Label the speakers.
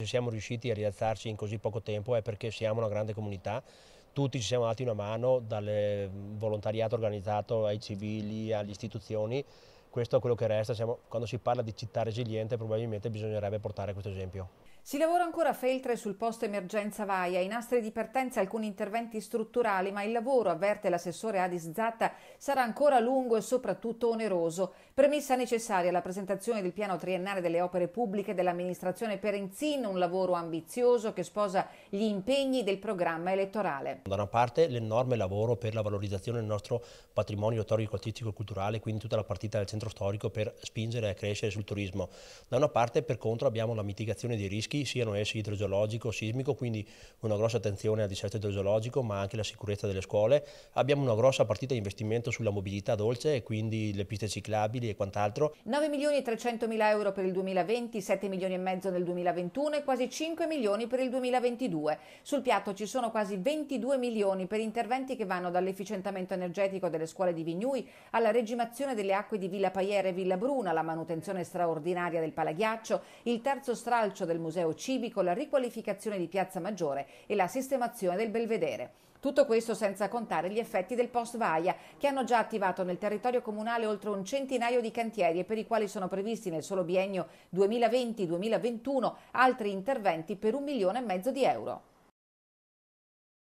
Speaker 1: Se siamo riusciti a rialzarci in così poco tempo è perché siamo una grande comunità, tutti ci siamo dati una mano, dal volontariato organizzato ai civili, alle istituzioni. Questo è quello che resta, quando si parla di città resiliente probabilmente bisognerebbe portare questo esempio.
Speaker 2: Si lavora ancora a Feltre sul post emergenza Vaia, i nastri di partenza e alcuni interventi strutturali, ma il lavoro, avverte l'assessore Adis Zatta, sarà ancora lungo e soprattutto oneroso. Premessa necessaria la presentazione del piano triennale delle opere pubbliche dell'amministrazione Perenzin, un lavoro ambizioso che sposa gli impegni del programma elettorale.
Speaker 1: Da una parte l'enorme lavoro per la valorizzazione del nostro patrimonio storico, artistico e culturale, quindi tutta la partita del centro storico per spingere a crescere sul turismo. Da una parte per contro abbiamo la mitigazione dei rischi, siano essi idrogeologico o sismico, quindi una grossa attenzione al dissesto idrogeologico, ma anche la sicurezza delle scuole. Abbiamo una grossa partita di investimento sulla mobilità dolce e quindi le piste ciclabili e quant'altro.
Speaker 2: 9 milioni e 300 mila euro per il 2020, 7 milioni e mezzo nel 2021 e quasi 5 milioni per il 2022. Sul piatto ci sono quasi 22 milioni per interventi che vanno dall'efficientamento energetico delle scuole di Vignui alla regimazione delle acque di Villa Paiera e Villa Bruna, la manutenzione straordinaria del Palaghiaccio, il terzo stralcio del museo civico, la riqualificazione di Piazza Maggiore e la sistemazione del Belvedere. Tutto questo senza contare gli effetti del post Vaia, che hanno già attivato nel territorio comunale oltre un centinaio di cantieri e per i quali sono previsti nel solo biennio 2020-2021 altri interventi per 1,5 milioni di euro.